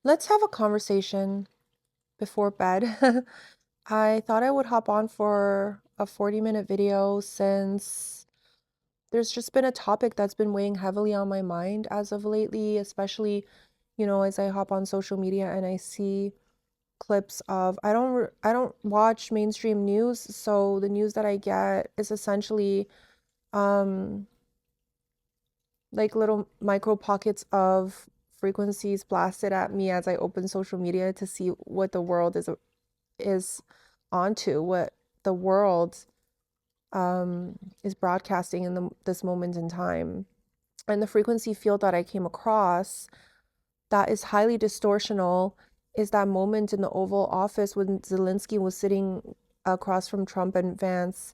Let's have a conversation before bed. I thought I would hop on for a 40-minute video since there's just been a topic that's been weighing heavily on my mind as of lately, especially, as I hop on social media and I see clips of I don't watch mainstream news, so the news that I get is essentially um like little micro pockets of frequencies blasted at me as I open social media to see what the world is onto, what the world is broadcasting in this moment in time. And the frequency field that I came across that is highly distortional is that moment in the Oval Office when Zelensky was sitting across from Trump and Vance,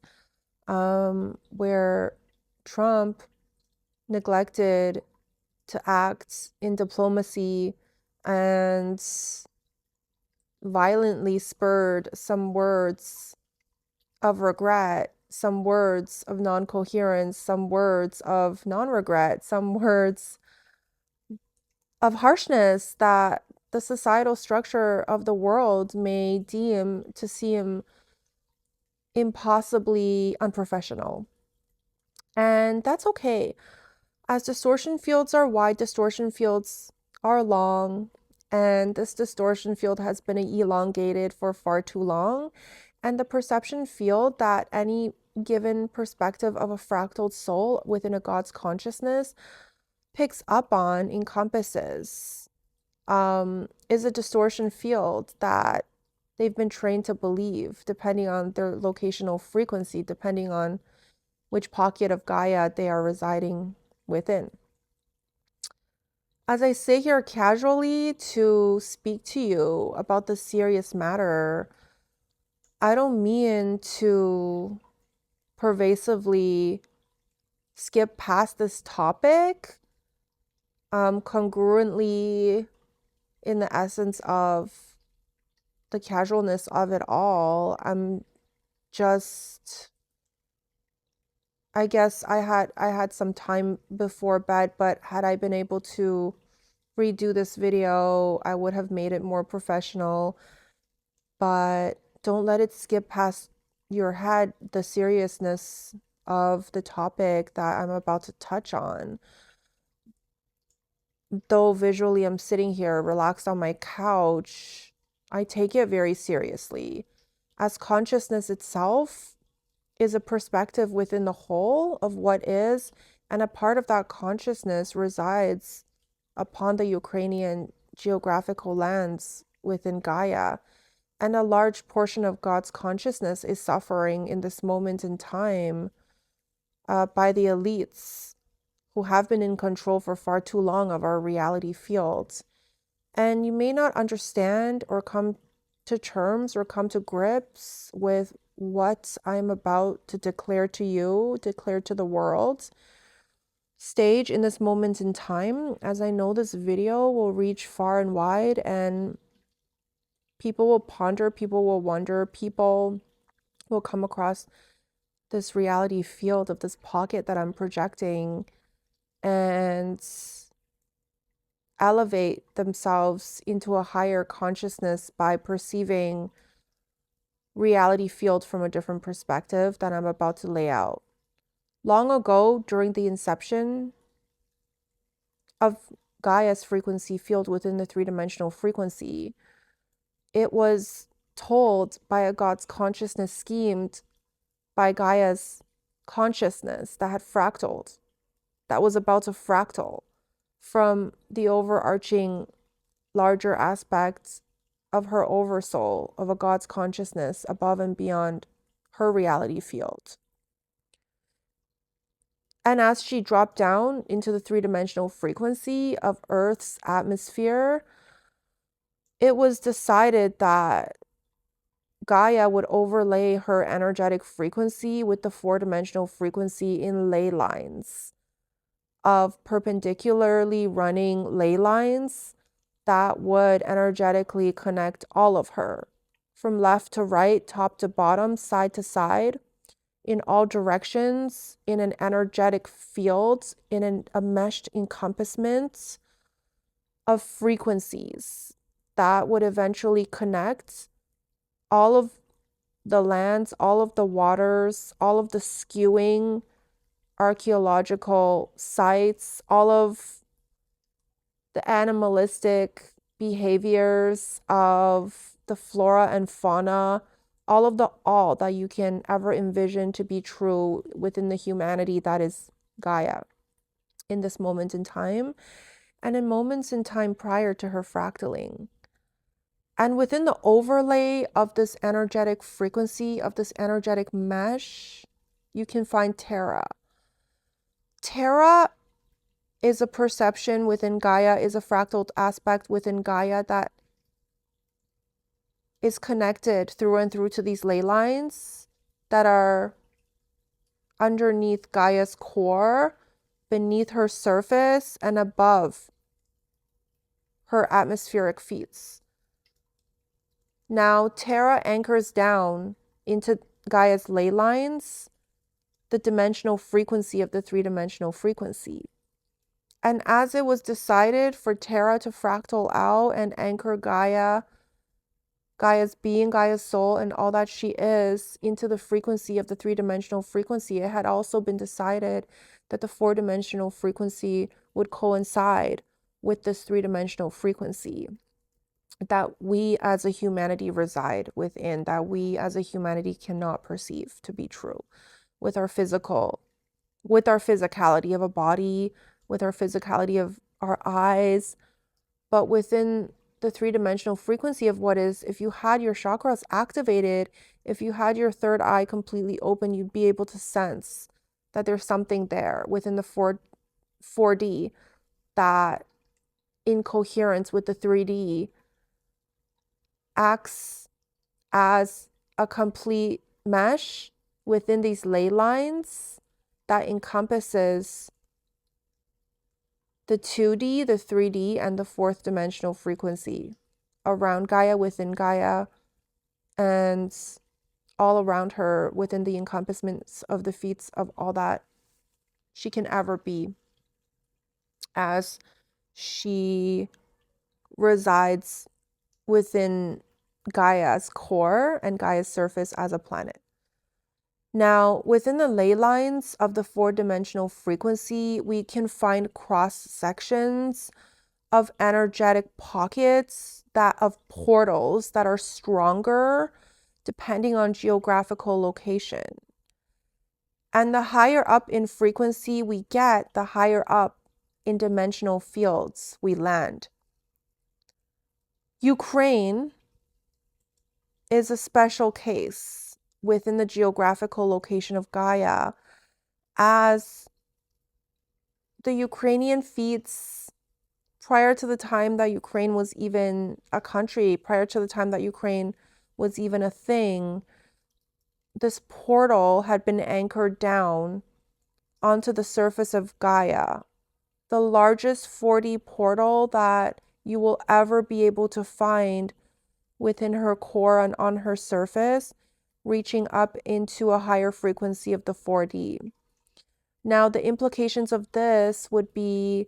where Trump neglected to act in diplomacy and violently spurred some words of regret, some words of non coherence, some words of non regret, some words of harshness that the societal structure of the world may deem to seem impossibly unprofessional. And that's okay. As distortion fields are wide, distortion fields are long, and this distortion field has been elongated for far too long. And the perception field that any given perspective of a fractal soul within a God's consciousness picks up on, encompasses, is a distortion field that they've been trained to believe, depending on their locational frequency, depending on which pocket of Gaia they are residing within. As I sit here casually to speak to you about this serious matter, I don't mean to pervasively skip past this topic, congruently in the essence of the casualness of it all. Just I guess I had some time before bed, but had I been able to redo this video, I would have made it more professional. But don't let it skip past your head the seriousness of the topic that I'm about to touch on. Though visually I'm sitting here relaxed on my couch, I take it very seriously. As consciousness itself is a perspective within the whole of what is, and a part of that consciousness resides upon the Ukrainian geographical lands within Gaia. And a large portion of God's consciousness is suffering in this moment in time by the elites who have been in control for far too long of our reality fields. And you may not understand or come to terms or come to grips with what I'm about to declare to you, declare to the world stage in this moment in time, as I know this video will reach far and wide, and people will ponder, people will wonder, people will come across this reality field of this pocket that I'm projecting and elevate themselves into a higher consciousness by perceiving reality field from a different perspective that I'm about to lay out. Long ago, during the inception of Gaia's frequency field within the three-dimensional frequency, it was told by a God's consciousness schemed by Gaia's consciousness that had fractaled, that was about to fractal from the overarching larger aspects of her oversoul, of a God's consciousness above and beyond her reality field. And as she dropped down into the three-dimensional frequency of Earth's atmosphere, it was decided that Gaia would overlay her energetic frequency with the four-dimensional frequency in ley lines of perpendicularly running ley lines that would energetically connect all of her from left to right, top to bottom, side to side, in all directions, in an energetic field, in a meshed encompassment of frequencies that would eventually connect all of the lands, all of the waters, all of the skewing archaeological sites, all of the animalistic behaviors of the flora and fauna, all that you can ever envision to be true within the humanity that is Gaia in this moment in time and in moments in time prior to her fractaling. And within the overlay of this energetic frequency, of this energetic mesh, you can find Terra. Terra is a perception within Gaia, is a fractal aspect within Gaia that is connected through and through to these ley lines that are underneath Gaia's core, beneath her surface, and above her atmospheric feats. Now, Terra anchors down into Gaia's ley lines, the dimensional frequency of the three-dimensional frequency. And as it was decided for Terra to fractal out and anchor Gaia, Gaia's being, Gaia's soul, and all that she is into the frequency of the three-dimensional frequency, it had also been decided that the four-dimensional frequency would coincide with this three-dimensional frequency that we as a humanity reside within, that we as a humanity cannot perceive to be true with our physicality of a body, with our physicality of our eyes, but within the three-dimensional frequency of what is, if you had your chakras activated, if you had your third eye completely open, you'd be able to sense that there's something there within the 4D that in coherence with the 3D acts as a complete mesh within these ley lines that encompasses the 2D, the 3D, and the fourth dimensional frequency around Gaia, within Gaia, and all around her within the encompassments of the feats of all that she can ever be as she resides within Gaia's core and Gaia's surface as a planet. Now, within the ley lines of the four-dimensional frequency, we can find cross sections of energetic pockets, of portals that are stronger depending on geographical location. And the higher up in frequency we get, the higher up in dimensional fields we land. Ukraine is a special case within the geographical location of Gaia, as the Ukrainian feats, prior to the time that Ukraine was even a country, prior to the time that Ukraine was even a thing, this portal had been anchored down onto the surface of Gaia. The largest 4D portal that you will ever be able to find within her core and on her surface, reaching up into a higher frequency of the 4D. Now, the implications of this would be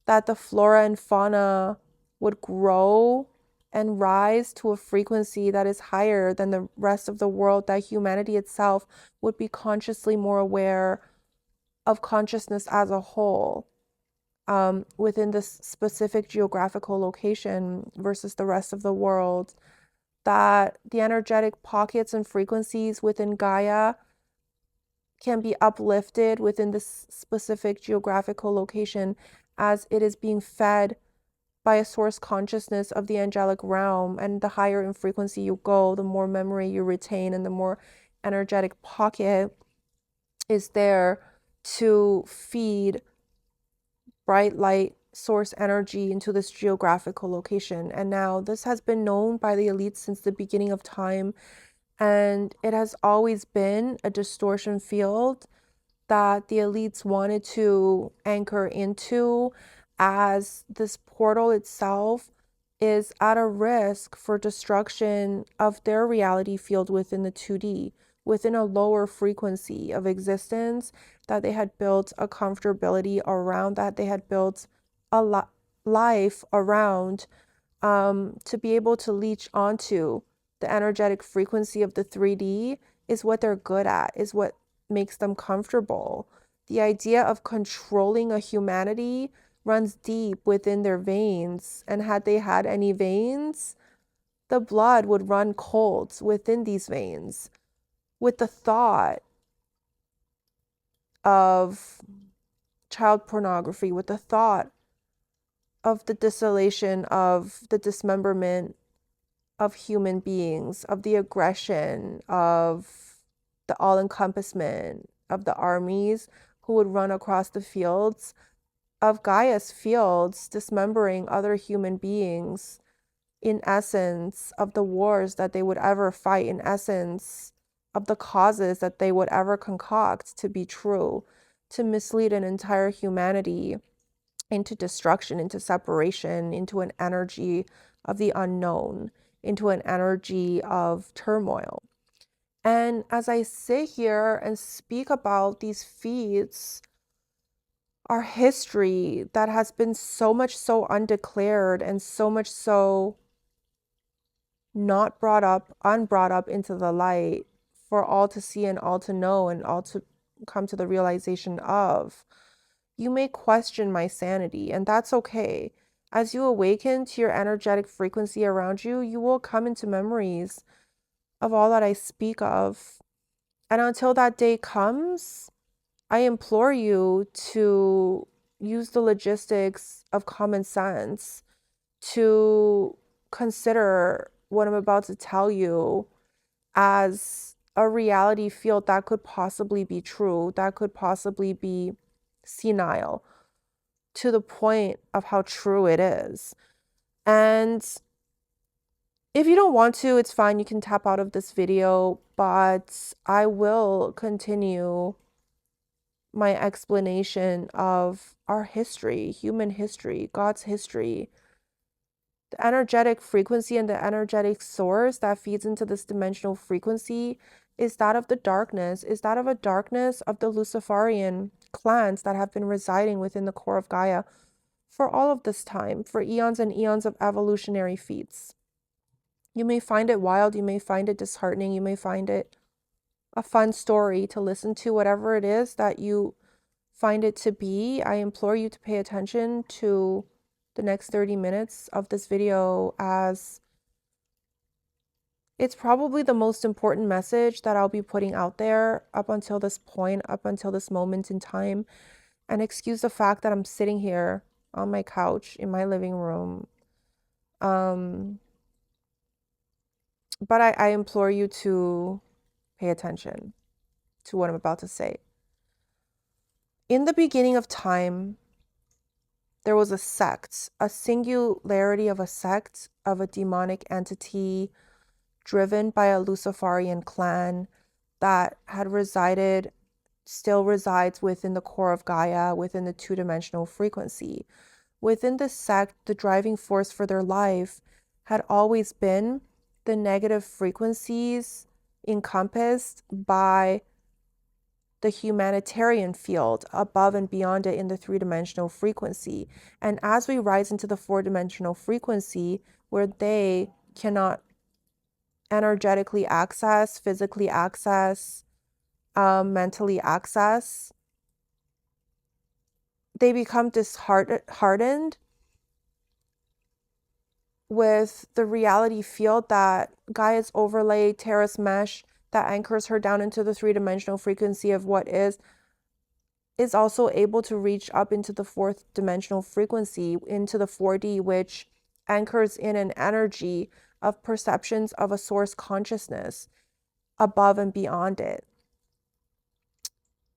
that the flora and fauna would grow and rise to a frequency that is higher than the rest of the world, that humanity itself would be consciously more aware of consciousness as a whole within this specific geographical location versus the rest of the world, that the energetic pockets and frequencies within Gaia can be uplifted within this specific geographical location as it is being fed by a source consciousness of the angelic realm. And the higher in frequency you go, the more memory you retain, and the more energetic pocket is there to feed bright light source energy into this geographical location. And now this has been known by the elites since the beginning of time, and it has always been a distortion field that the elites wanted to anchor into, as this portal itself is at a risk for destruction of their reality field within the 2D, within a lower frequency of existence that they had built a comfortability around, that they had built a life around to be able to leech onto the energetic frequency of the 3D is what they're good at, is what makes them comfortable. The idea of controlling a humanity runs deep within their veins, and had they had any veins, the blood would run cold within these veins with the thought of child pornography, with the thought of the desolation, of the dismemberment of human beings, of the aggression, of the all-encompassment of the armies who would run across the fields of Gaia's fields, dismembering other human beings, in essence of the wars that they would ever fight, in essence of the causes that they would ever concoct to be true, to mislead an entire humanity into destruction, into separation, into an energy of the unknown, into an energy of turmoil. And as I sit here and speak about these feats, our history that has been so much so undeclared and so much so not brought up, unbrought up into the light for all to see and all to know and all to come to the realization of, you may question my sanity, and that's okay. As you awaken to your energetic frequency around you, you will come into memories of all that I speak of. And until that day comes, I implore you to use the logistics of common sense to consider what I'm about to tell you as a reality field that could possibly be true, that could possibly be senile to the point of how true it is. And if you don't want to, it's fine. You can tap out of this video, but I will continue my explanation of our history, human history, God's history. The energetic frequency and the energetic source that feeds into this dimensional frequency is that of the darkness, is that of a darkness of the Luciferian clans that have been residing within the core of Gaia for all of this time, for eons and eons of evolutionary feats. You may find it wild, you may find it disheartening, you may find it a fun story to listen to, whatever it is that you find it to be. I implore you to pay attention to the next 30 minutes of this video, as it's probably the most important message that I'll be putting out there up until this point, up until this moment in time. And excuse the fact that I'm sitting here on my couch in my living room. But I implore you to pay attention to what I'm about to say. In the beginning of time, there was a sect, a singularity of a sect of a demonic entity driven by a Luciferian clan that had resided, still resides within the core of Gaia, within the two-dimensional frequency. Within this sect, the driving force for their life had always been the negative frequencies encompassed by the humanitarian field above and beyond it in the three-dimensional frequency. And as we rise into the four-dimensional frequency, where they cannot energetically access, physically access, mentally access, they become disheartened with the reality field that Gaia's overlay terrace mesh that anchors her down into the three-dimensional frequency of what is also able to reach up into the fourth dimensional frequency, into the 4D, which anchors in an energy of perceptions of a source consciousness above and beyond it.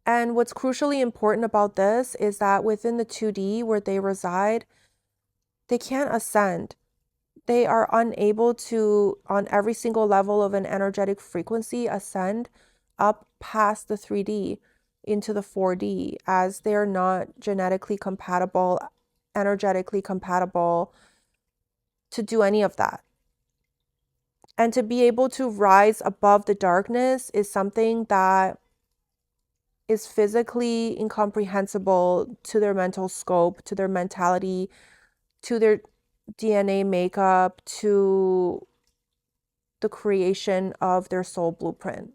And what's crucially important about this is that within the 2D where they reside, they can't ascend. They are unable to, on every single level of an energetic frequency, ascend up past the 3D into the 4D, as they're not genetically compatible, energetically compatible to do any of that. And to be able to rise above the darkness is something that is physically incomprehensible to their mental scope, to their mentality, to their DNA makeup to the creation of their soul blueprint.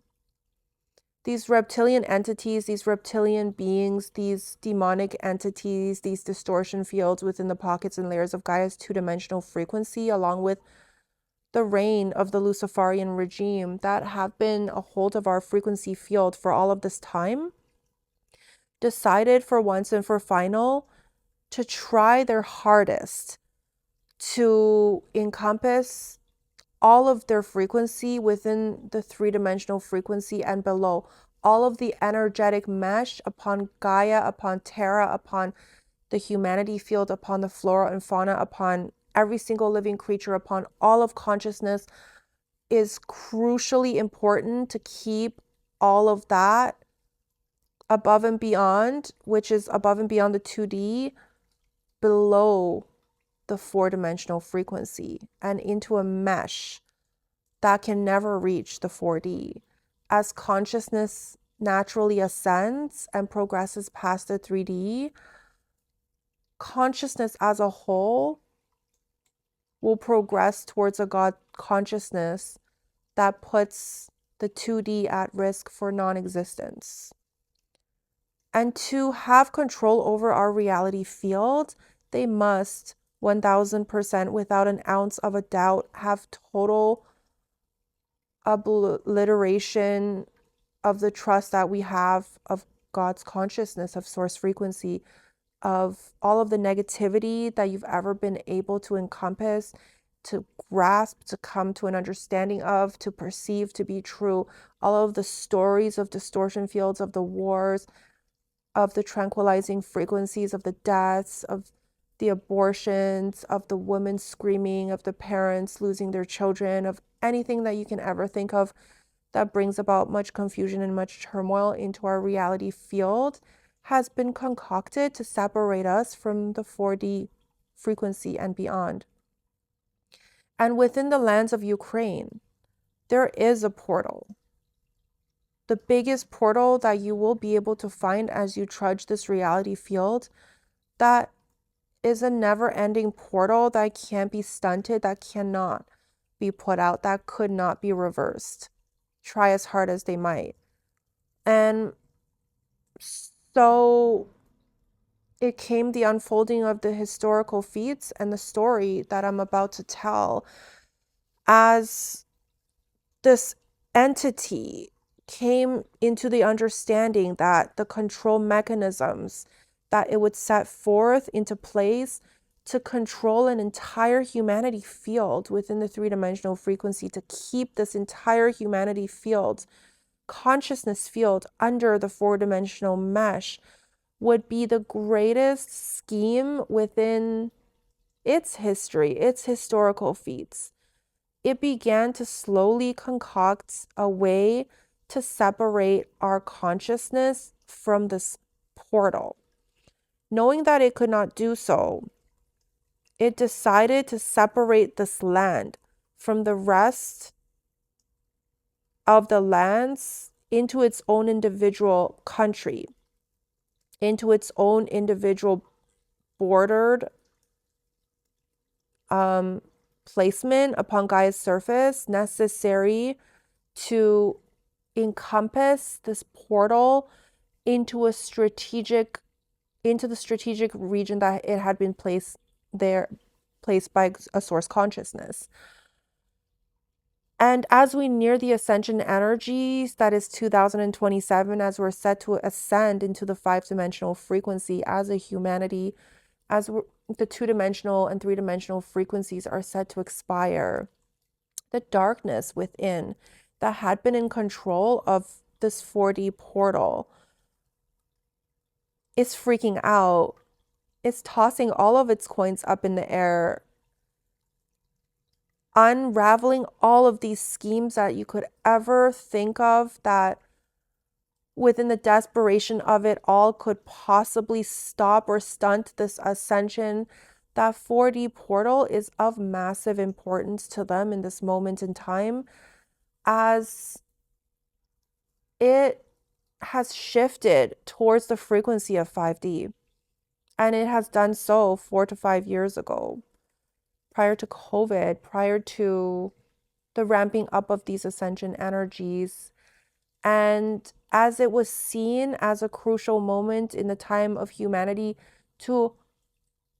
These reptilian entities, these reptilian beings, these demonic entities, these distortion fields within the pockets and layers of Gaia's two-dimensional frequency, along with the reign of the Luciferian regime that have been a hold of our frequency field for all of this time, decided for once and for final to try their hardest to encompass all of their frequency within the three-dimensional frequency and below, all of the energetic mesh upon Gaia, upon Terra, upon the humanity field, upon the flora and fauna, upon every single living creature, upon all of consciousness, is crucially important to keep all of that above and beyond, which is above and beyond the 2D, below the four-dimensional frequency and into a mesh that can never reach the 4D. As consciousness naturally ascends and progresses past the 3D, consciousness as a whole will progress towards a God consciousness that puts the 2D at risk for non-existence. And to have control over our reality field, they must 1000% without an ounce of a doubt have total obliteration of the trust that we have of God's consciousness, of source frequency, of all of the negativity that you've ever been able to encompass, to grasp, to come to an understanding of, to perceive to be true. All of the stories of distortion fields, of the wars, of the tranquilizing frequencies, of the deaths, of the abortions, of the women screaming, of the parents losing their children, of anything that you can ever think of that brings about much confusion and much turmoil into our reality field, has been concocted to separate us from the 4D frequency and beyond. And within the lands of Ukraine, there is a portal. The biggest portal that you will be able to find as you trudge this reality field, that is a never-ending portal that can't be stunted, that cannot be put out, that could not be reversed, try as hard as they might. And so it came the unfolding of the historical feats and the story that I'm about to tell as this entity came into the understanding that the control mechanisms that it would set forth into place to control an entire humanity field within the three-dimensional frequency, to keep this entire humanity field, consciousness field, under the four-dimensional mesh, would be the greatest scheme within its history, its historical feats. It began to slowly concoct a way to separate our consciousness from this portal. Knowing that it could not do so, it decided to separate this land from the rest of the lands into its own individual country, into its own individual bordered placement upon Gaia's surface, necessary to encompass this portal into the strategic region that it had been placed by a source consciousness. And as we near the ascension energies, that is 2027, as we're set to ascend into the 5-dimensional frequency as a humanity, as the 2-dimensional and 3-dimensional frequencies are set to expire, the darkness within that had been in control of this 4D portal is freaking out. It's tossing all of its coins up in the air, unraveling all of these schemes that you could ever think of that within the desperation of it all could possibly stop or stunt this ascension. That 4D portal is of massive importance to them in this moment in time, as it has shifted towards the frequency of 5D. And it has done so 4 to 5 years ago. prior to COVID, prior to the ramping up of these ascension energies. And as it was seen as a crucial moment in the time of humanity to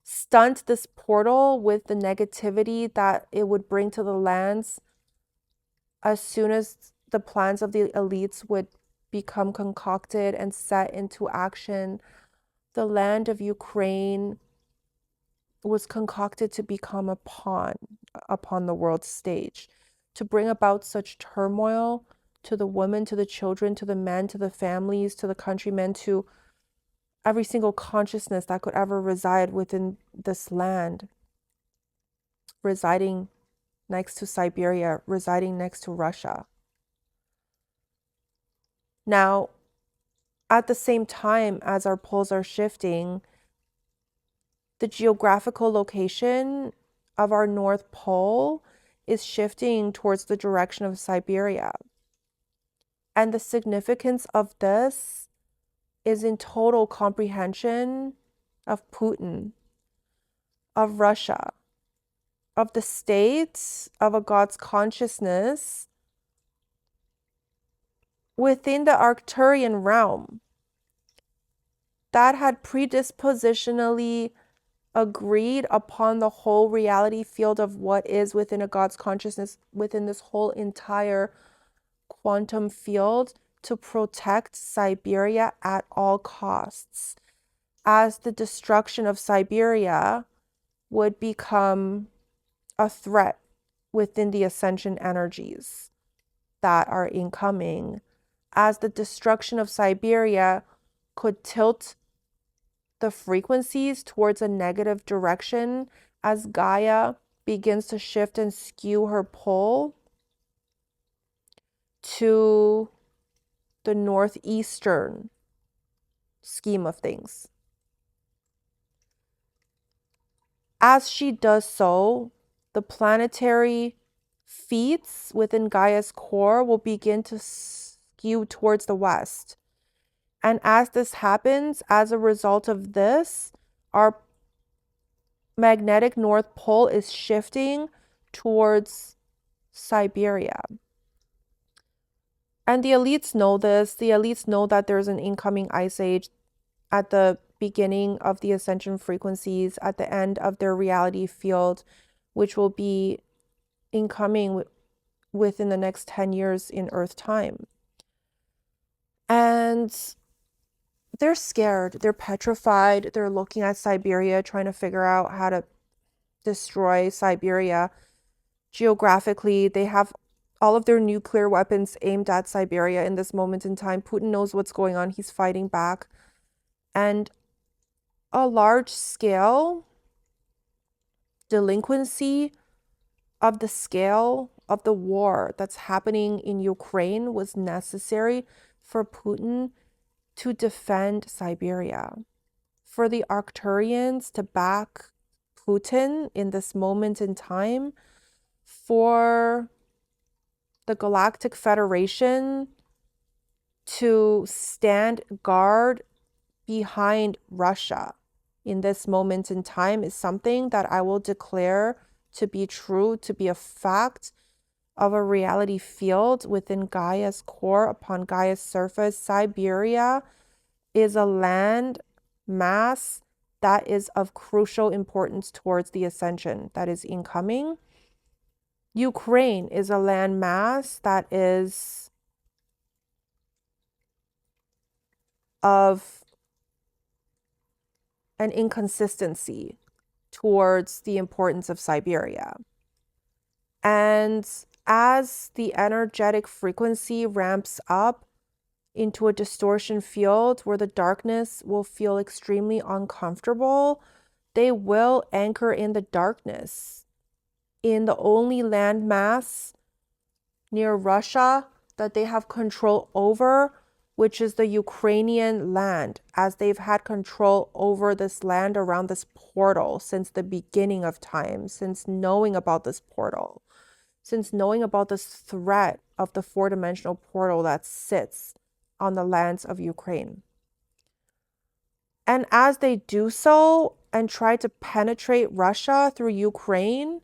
stunt this portal with the negativity that it would bring to the lands, as soon as the plans of the elites would become concocted and set into action, the land of Ukraine was concocted to become a pawn upon the world stage, to bring about such turmoil to the women, to the children, to the men, to the families, to the countrymen, to every single consciousness that could ever reside within this land, residing next to Siberia, residing next to Russia. Now, at the same time as our poles are shifting, the geographical location of our North Pole is shifting towards the direction of Siberia. And the significance of this is in total comprehension of Putin, of Russia, of the state of a God's consciousness within the Arcturian realm that had predispositionally agreed upon the whole reality field of what is within a God's consciousness, within this whole entire quantum field, to protect Siberia at all costs, as the destruction of Siberia would become a threat within the ascension energies that are incoming, as the destruction of Siberia could tilt the frequencies towards a negative direction as Gaia begins to shift and skew her pole to the northeastern scheme of things. As she does so, the planetary feats within Gaia's core will begin to skew towards the west. And as this happens, as a result of this, our magnetic North Pole is shifting towards Siberia. And the elites know this. The elites know that there's an incoming ice age at the beginning of the ascension frequencies, at the end of their reality field, which will be incoming within the next 10 years in Earth time. And they're scared. They're petrified. They're looking at Siberia, trying to figure out how to destroy Siberia. Geographically, they have all of their nuclear weapons aimed at Siberia in this moment in time. Putin knows what's going on. He's fighting back. And a large scale delinquency of the scale of the war that's happening in Ukraine was necessary for Putin to defend Siberia, for the Arcturians to back Putin in this moment in time, for the Galactic Federation to stand guard behind Russia in this moment in time is something that I will declare to be true, to be a fact of a reality field within Gaia's core, upon Gaia's surface. Siberia is a land mass that is of crucial importance towards the ascension that is incoming. Ukraine is a land mass that is of an inconsistency towards the importance of Siberia. And as the energetic frequency ramps up into a distortion field where the darkness will feel extremely uncomfortable, they will anchor in the darkness, in the only landmass near Russia that they have control over, which is the Ukrainian land, as they've had control over this land around this portal since the beginning of time, since knowing about this portal, since knowing about this threat of the four-dimensional portal that sits on the lands of Ukraine. And as they do so and try to penetrate Russia through Ukraine,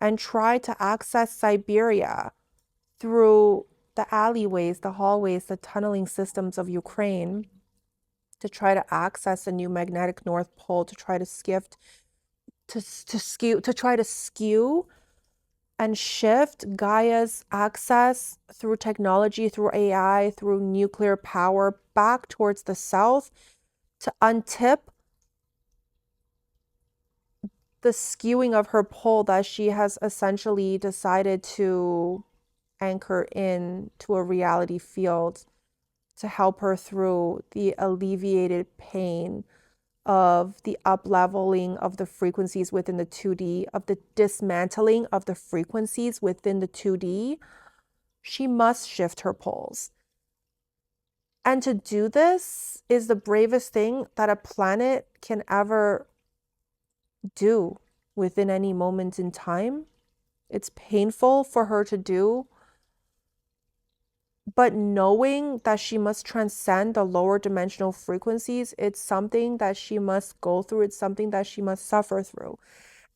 and try to access Siberia through the alleyways, the hallways, the tunneling systems of Ukraine, to try to access a new magnetic North Pole, to try to skew and shift Gaia's access through technology, through AI, through nuclear power back towards the south, to untip the skewing of her pole that she has essentially decided to anchor in to a reality field to help her through the alleviated pain of the up-leveling of the frequencies within the 2D, of the dismantling of the frequencies within the 2D. She must shift her poles. And to do this is the bravest thing that a planet can ever do within any moment in time. It's painful for her to do, but knowing that she must transcend the lower dimensional frequencies, it's something that she must go through. It's something that she must suffer through.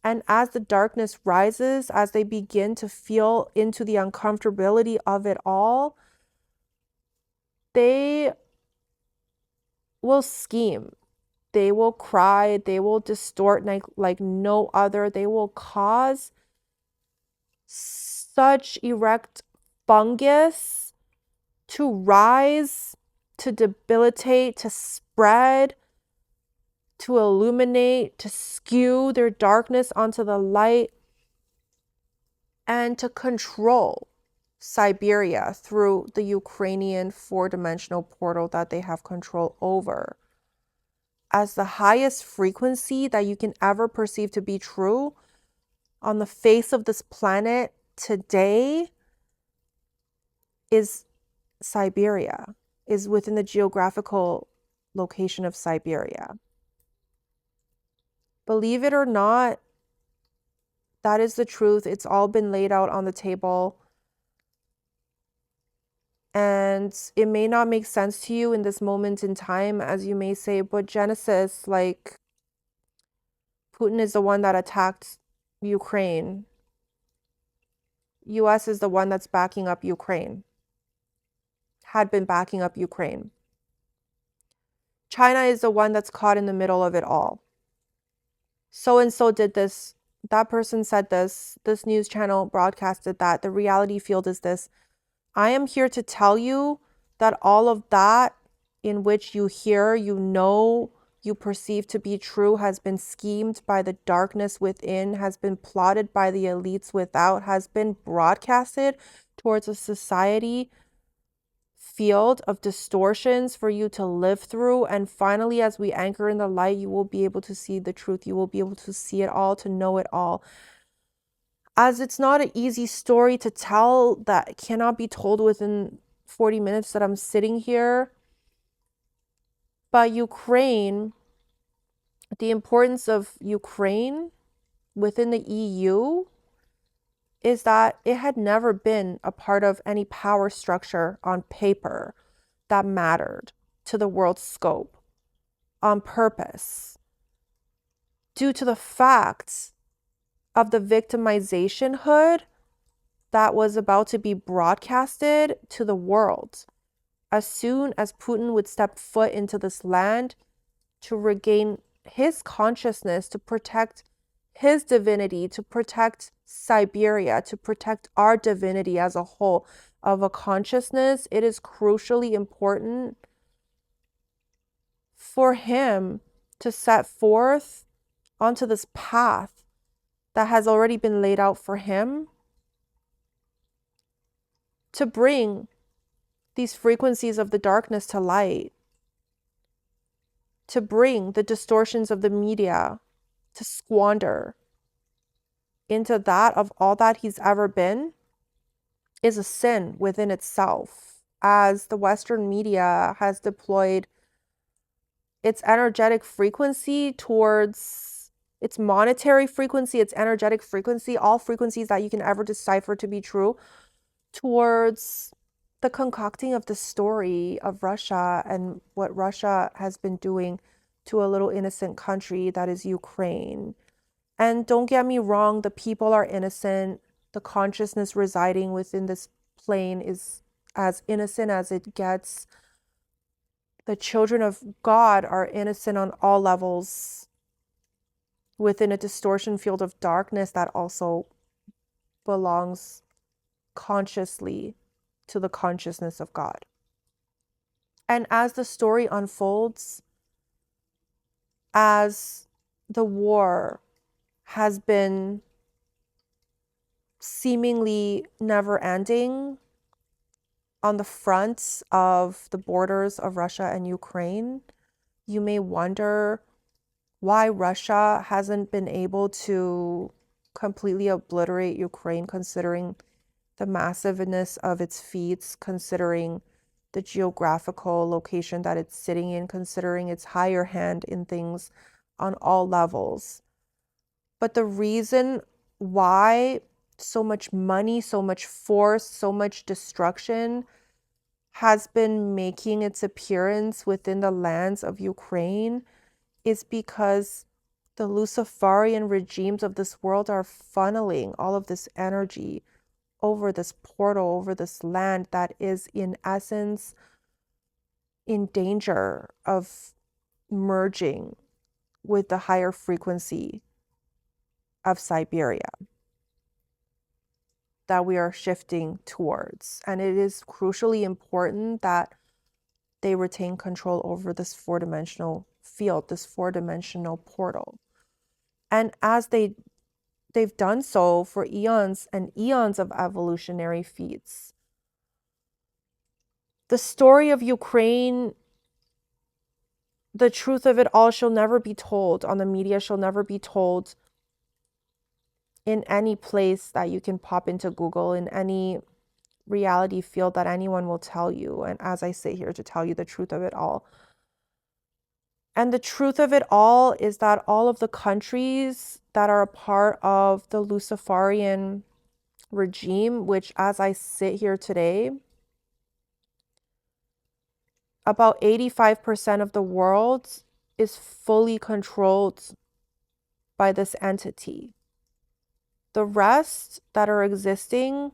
And as the darkness rises, as they begin to feel into the uncomfortability of it all, they will scheme. They will cry. They will distort like no other. They will cause such erect fungus to rise, to debilitate, to spread, to illuminate, to skew their darkness onto the light, and to control Siberia through the Ukrainian 4-dimensional portal that they have control over. As the highest frequency that you can ever perceive to be true on the face of this planet today is Siberia, is within the geographical location of Siberia. Believe it or not, that is the truth. It's all been laid out on the table. And it may not make sense to you in this moment in time, as you may say, but Genesis, like, Putin is the one that attacked Ukraine. US is the one that's backing up Ukraine, had been backing up Ukraine. China is the one that's caught in the middle of it all. So-and-so did this, that person said this news channel broadcasted that, the reality field is this. I am here to tell you that all of that in which you hear, you know, you perceive to be true has been schemed by the darkness within, has been plotted by the elites without, has been broadcasted towards a society field of distortions for you to live through. And finally, as we anchor in the light, you will be able to see the truth. You will be able to see it all, to know it all. As it's not an easy story to tell that cannot be told within 40 minutes that I'm sitting here. But Ukraine, the importance of Ukraine within the EU is that it had never been a part of any power structure on paper that mattered to the world's scope on purpose, due to the fact of the victimization hood that was about to be broadcasted to the world as soon as Putin would step foot into this land to regain his consciousness, to protect his divinity, to protect Siberia, to protect our divinity as a whole of a consciousness. It is crucially important for him to set forth onto this path that has already been laid out for him, to bring these frequencies of the darkness to light, to bring the distortions of the media to squander into that of all that he's ever been, is a sin within itself, as the Western media has deployed its energetic frequency towards its monetary frequency, its energetic frequency, all frequencies that you can ever decipher to be true, towards the concocting of the story of Russia and what Russia has been doing to a little innocent country that is Ukraine. And don't get me wrong, the people are innocent. The consciousness residing within this plane is as innocent as it gets. The children of God are innocent on all levels within a distortion field of darkness that also belongs consciously to the consciousness of God. And as the story unfolds, as the war has been seemingly never ending on the fronts of the borders of Russia and Ukraine, you may wonder why Russia hasn't been able to completely obliterate Ukraine, considering the massiveness of its feats, considering the geographical location that it's sitting in, considering its higher hand in things on all levels. But the reason why so much money, so much force, so much destruction has been making its appearance within the lands of Ukraine is because the Luciferian regimes of this world are funneling all of this energy over this portal, over this land that is in essence in danger of merging with the higher frequency of Siberia that we are shifting towards. And it is crucially important that they retain control over this four-dimensional field, this four-dimensional portal. And as they've done so for eons and eons of evolutionary feats, the story of Ukraine, the truth of it all shall never be told on the media, shall never be told in any place that you can pop into Google, in any reality field that anyone will tell you. And as I sit here to tell you the truth of it all. And the truth of it all is that all of the countries that are a part of the Luciferian regime, which as I sit here today, about 85% of the world is fully controlled by this entity. The rest that are existing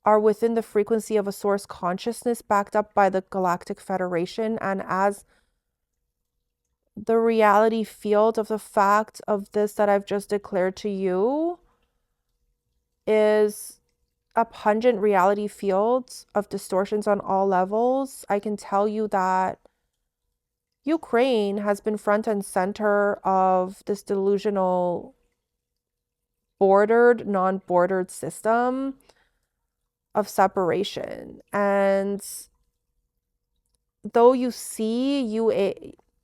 are within the frequency of a source consciousness backed up by the Galactic Federation. And as the reality field of the fact of this that I've just declared to you is a pungent reality field of distortions on all levels, I can tell you that Ukraine has been front and center of this delusional bordered, non-bordered system of separation. And though you see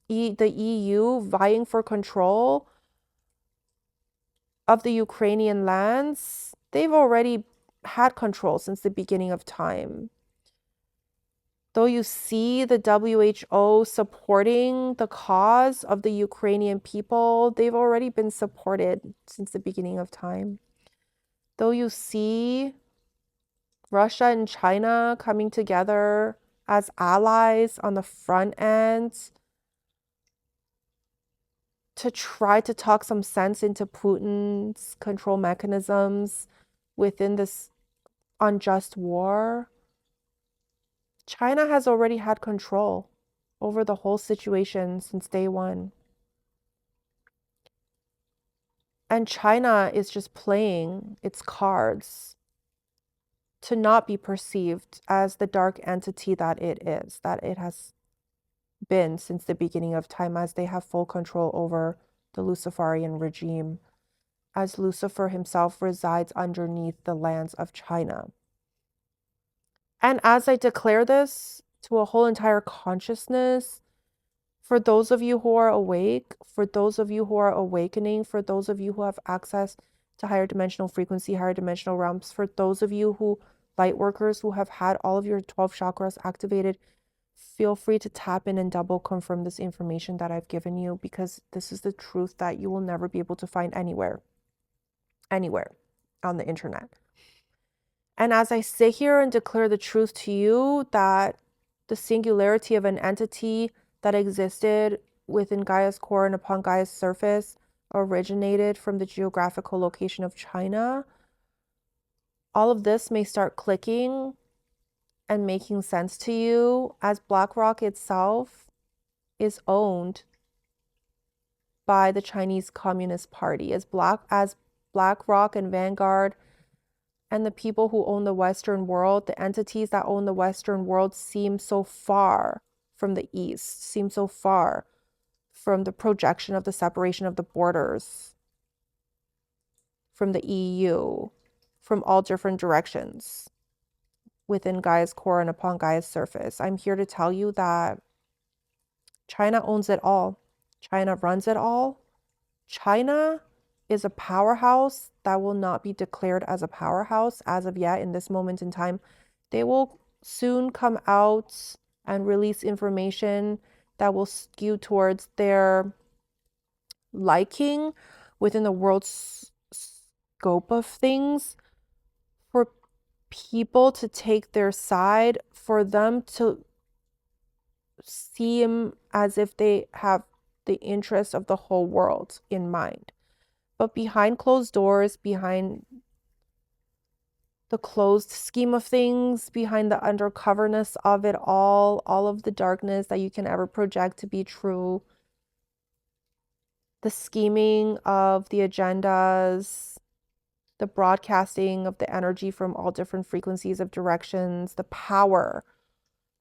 the EU vying for control of the Ukrainian lands, they've already had control since the beginning of time. Though you see the WHO supporting the cause of the Ukrainian people, they've already been supported since the beginning of time. Though you see Russia and China coming together as allies on the front end to try to talk some sense into Putin's control mechanisms within this unjust war, China has already had control over the whole situation since day one. And China is just playing its cards to not be perceived as the dark entity that it is, that it has been since the beginning of time, as they have full control over the Luciferian regime, as Lucifer himself resides underneath the lands of China. And as I declare this to a whole entire consciousness, for those of you who are awake, for those of you who are awakening, for those of you who have access to higher dimensional frequency, higher dimensional realms, for those of you who, light workers, who have had all of your 12 chakras activated, feel free to tap in and double confirm this information that I've given you, because this is the truth that you will never be able to find anywhere on the internet. And as I sit here and declare the truth to you that the singularity of an entity that existed within Gaia's core and upon Gaia's surface originated from the geographical location of China, all of this may start clicking and making sense to you as BlackRock itself is owned by the Chinese Communist Party, as BlackRock and Vanguard and the people who own the Western world, the entities that own the Western world seem so far from the East, seem so far from the projection of the separation of the borders, from the EU, from all different directions within Gaia's core and upon Gaia's surface. I'm here to tell you that China owns it all. China runs it all. China is a powerhouse that will not be declared as a powerhouse as of yet in this moment in time. They will soon come out and release information that will skew towards their liking within the world's scope of things, for people to take their side, for them to seem as if they have the interest of the whole world in mind. But behind closed doors, behind the closed scheme of things, behind the undercoverness of it all of the darkness that you can ever project to be true, the scheming of the agendas, the broadcasting of the energy from all different frequencies of directions, the power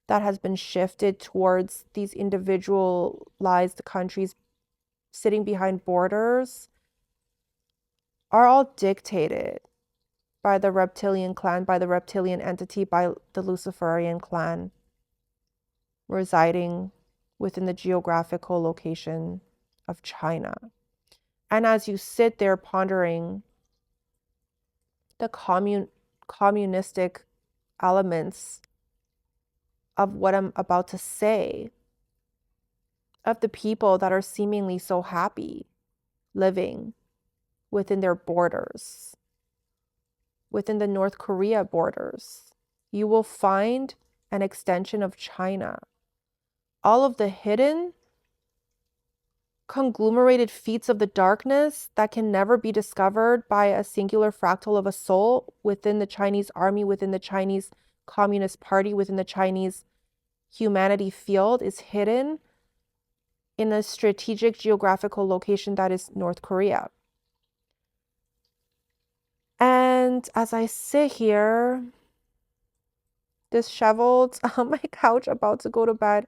that has been shifted towards these individualized countries sitting behind borders are all dictated by the reptilian clan, by the reptilian entity, by the Luciferian clan residing within the geographical location of China. And as you sit there pondering the communistic elements of what I'm about to say, of the people that are seemingly so happy living within their borders, within the North Korea borders, you will find an extension of China. All of the hidden, conglomerated feats of the darkness that can never be discovered by a singular fractal of a soul within the Chinese army, within the Chinese Communist Party, within the Chinese humanity field is hidden in a strategic geographical location that is North Korea. And as I sit here, disheveled on my couch, about to go to bed,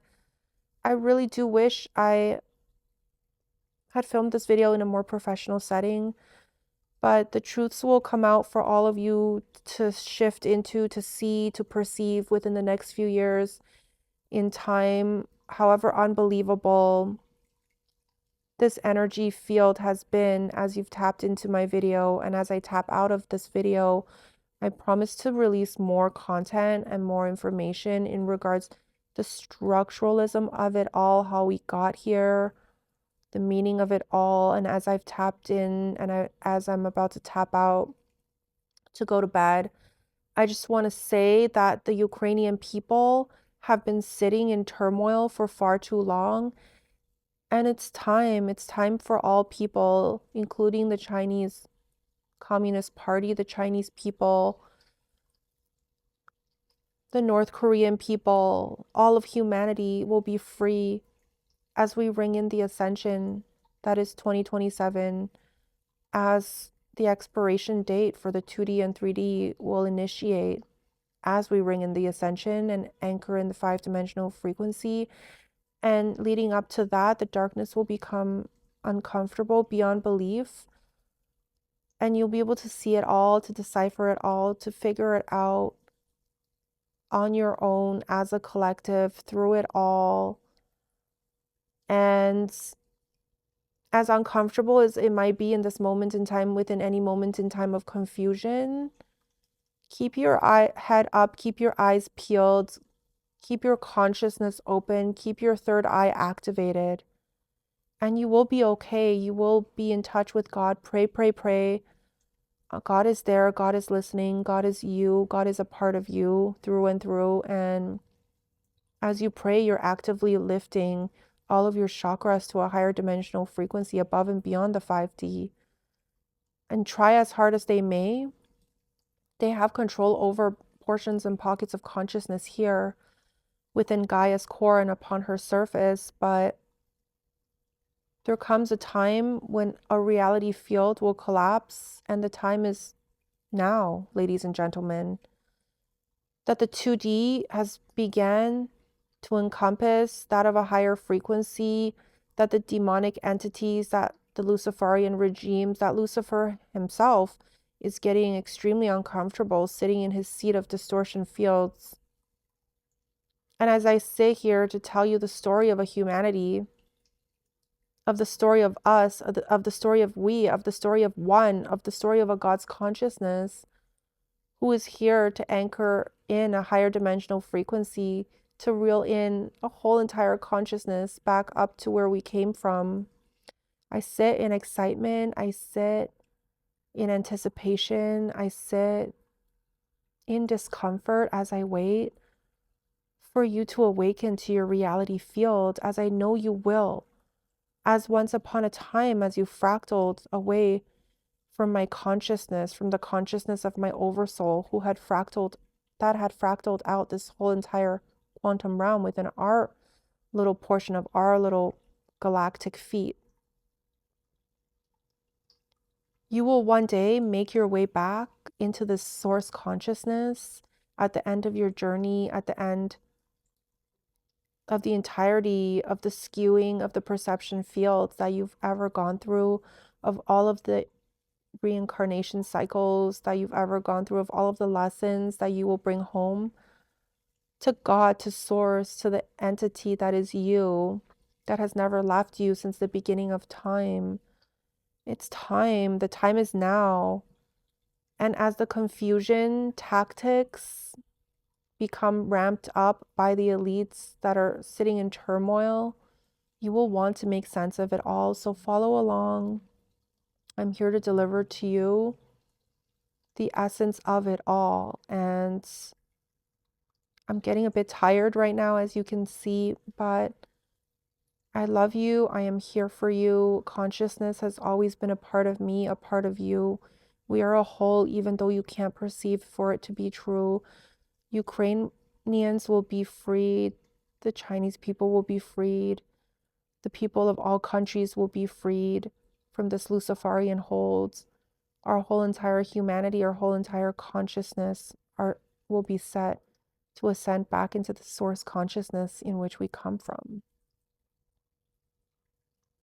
I really do wish I had filmed this video in a more professional setting, but the truths will come out for all of you to shift into, to see, to perceive within the next few years in time. However unbelievable this energy field has been as you've tapped into my video, and as I tap out of this video, I promise to release more content and more information in regards to the structuralism of it all, how we got here, the meaning of it all. And as I've tapped in and as I'm about to tap out to go to bed, I just want to say that the Ukrainian people have been sitting in turmoil for far too long. And it's time for all people, including the Chinese Communist Party, the Chinese people, the North Korean people, all of humanity will be free as we ring in the ascension that is 2027, as the expiration date for the 2D and 3D will initiate as we ring in the ascension and anchor in the 5-dimensional frequency. And leading up to that, the darkness will become uncomfortable beyond belief. And you'll be able to see it all, to decipher it all, to figure it out on your own as a collective through it all. And as uncomfortable as it might be in this moment in time, within any moment in time of confusion, keep your head up, keep your eyes peeled, keep your consciousness open, keep your third eye activated, and you will be okay. You will be in touch with God. Pray, pray, pray. God is there. God is listening. God is you. God is a part of you through and through. And as you pray, you're actively lifting all of your chakras to a higher dimensional frequency above and beyond the 5D. And try as hard as they may, they have control over portions and pockets of consciousness here within Gaia's core and upon her surface, but there comes a time when a reality field will collapse, and the time is now, ladies and gentlemen, that the 2D has began to encompass that of a higher frequency, that the demonic entities, that the Luciferian regimes, that Lucifer himself is getting extremely uncomfortable sitting in his seat of distortion fields. And as I sit here to tell you the story of a humanity, of the story of us, of the story of we, of the story of one, of the story of a God's consciousness, who is here to anchor in a higher dimensional frequency, to reel in a whole entire consciousness back up to where we came from. I sit in excitement. I sit in anticipation. I sit in discomfort as I wait for you to awaken to your reality field, as I know you will. As once upon a time, as you fractaled away from my consciousness, from the consciousness of my oversoul, who had fractaled, that had fractaled out this whole entire quantum realm within our little portion of our little galactic feet. You will one day make your way back into this source consciousness at the end of your journey, at the end of the entirety of the skewing of the perception fields that you've ever gone through, of all of the reincarnation cycles that you've ever gone through, of all of the lessons that you will bring home to God, to Source, to the entity that is you, that has never left you since the beginning of time. It's time. The time is now. And as the confusion tactics become ramped up by the elites that are sitting in turmoil, you will want to make sense of it all. So follow along. I'm here to deliver to you the essence of it all. And I'm getting a bit tired right now, as you can see, but I love you. I am here for you. Consciousness has always been a part of me, a part of you. We are a whole, even though you can't perceive for it to be true. Ukrainians will be freed. The Chinese people will be freed. The people of all countries will be freed from this Luciferian hold. Our whole entire humanity, our whole entire consciousness will be set to ascend back into the source consciousness in which we come from.